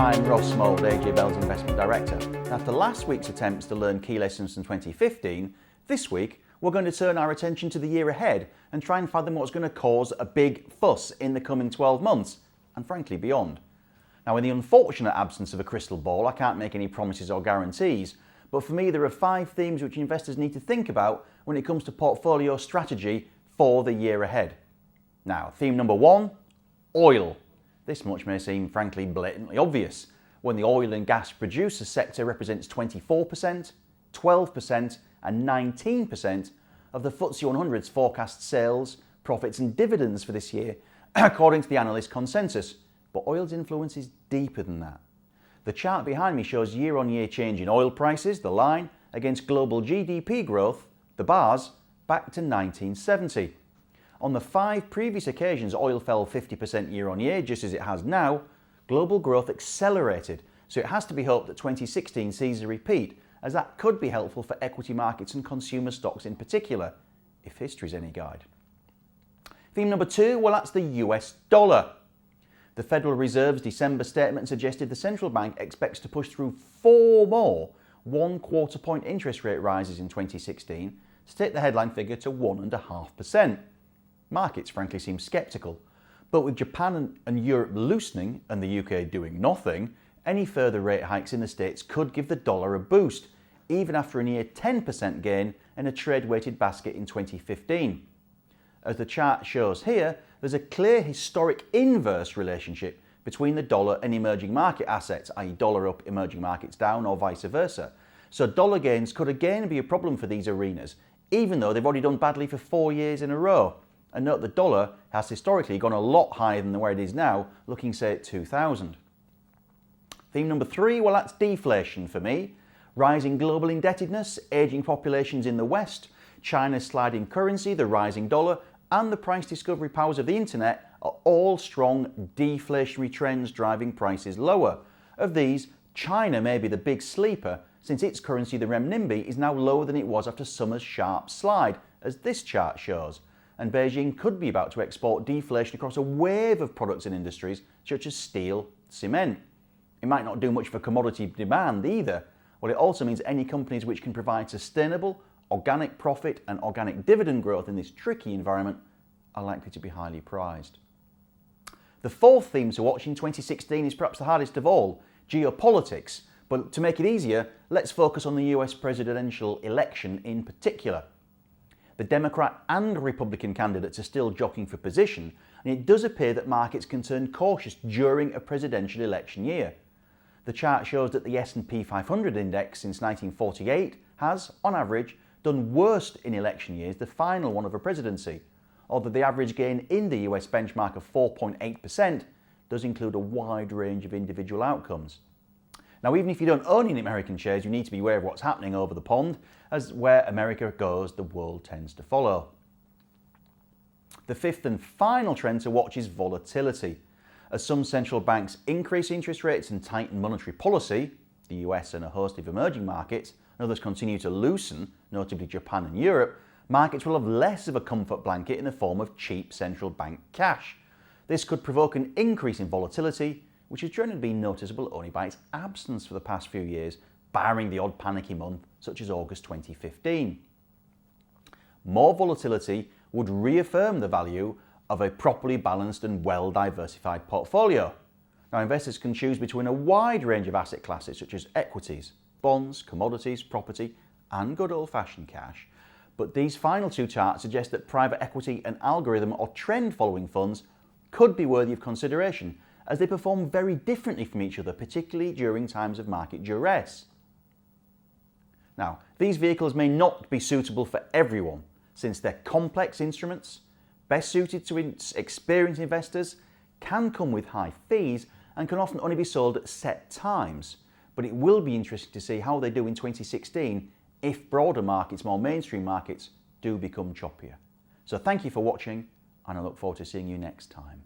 I'm Russ Mould, AJ Bell's Investment Director. After last week's attempts to learn key lessons from 2015, this week we're going to turn our attention to the year ahead and try and fathom what's going to cause a big fuss in the coming 12 months, and frankly beyond. Now, in the unfortunate absence of a crystal ball, I can't make any promises or guarantees, but for me there are 5 themes which investors need to think about when it comes to portfolio strategy for the year ahead. Now, theme number 1, oil. This much may seem frankly blatantly obvious when the oil and gas producer sector represents 24%, 12% and 19% of the FTSE 100's forecast sales, profits and dividends for this year, according to the analyst consensus. But oil's influence is deeper than that. The chart behind me shows year-on-year change in oil prices, the line, against global GDP growth, the bars, back to 1970. On the 5 previous occasions oil fell 50% year-on-year, just as it has now, global growth accelerated, so it has to be hoped that 2016 sees a repeat, as that could be helpful for equity markets and consumer stocks in particular, if history's any guide. Theme number 2, well, that's the US dollar. The Federal Reserve's December statement suggested the central bank expects to push through 4 more 1/4 point interest rate rises in 2016 to take the headline figure to 1.5%. Markets frankly seem sceptical, but with Japan and Europe loosening and the UK doing nothing, any further rate hikes in the States could give the dollar a boost, even after a near 10% gain in a trade-weighted basket in 2015. As the chart shows here, there's a clear historic inverse relationship between the dollar and emerging market assets, i.e. dollar up, emerging markets down, or vice versa. So dollar gains could again be a problem for these arenas, even though they've already done badly for 4 years in a row. And note the dollar has historically gone a lot higher than where it is now, looking say at 2000. Theme number 3, well, that's deflation for me. Rising global indebtedness, ageing populations in the West, China's sliding currency, the rising dollar, and the price discovery powers of the internet are all strong deflationary trends driving prices lower. Of these, China may be the big sleeper, since its currency, the renminbi, is now lower than it was after summer's sharp slide, as this chart shows. And Beijing could be about to export deflation across a wave of products and industries such as steel, cement. It might not do much for commodity demand either. Well, it also means any companies which can provide sustainable, organic profit and organic dividend growth in this tricky environment are likely to be highly prized. The 4th theme to watch in 2016 is perhaps the hardest of all, geopolitics. But to make it easier, let's focus on the US presidential election in particular. The Democrat and Republican candidates are still jockeying for position, and it does appear that markets can turn cautious during a presidential election year. The chart shows that the S&P 500 index since 1948 has, on average, done worst in election years, the final one of a presidency, although the average gain in the US benchmark of 4.8% does include a wide range of individual outcomes. Now, even if you don't own any American shares, you need to be aware of what's happening over the pond, as where America goes, the world tends to follow. The 5th and final trend to watch is volatility. As some central banks increase interest rates and tighten monetary policy, the US and a host of emerging markets, and others continue to loosen, notably Japan and Europe, markets will have less of a comfort blanket in the form of cheap central bank cash. This could provoke an increase in volatility, which has generally been noticeable only by its absence for the past few years, barring the odd panicky month such as August 2015. More volatility would reaffirm the value of a properly balanced and well-diversified portfolio. Now, investors can choose between a wide range of asset classes such as equities, bonds, commodities, property, and good old-fashioned cash. But these final 2 charts suggest that private equity and algorithm or trend-following funds could be worthy of consideration, as they perform very differently from each other, particularly during times of market duress. Now, these vehicles may not be suitable for everyone, since they're complex instruments, best suited to experienced investors, can come with high fees, and can often only be sold at set times. But it will be interesting to see how they do in 2016 if broader markets, more mainstream markets, do become choppier. So thank you for watching, and I look forward to seeing you next time.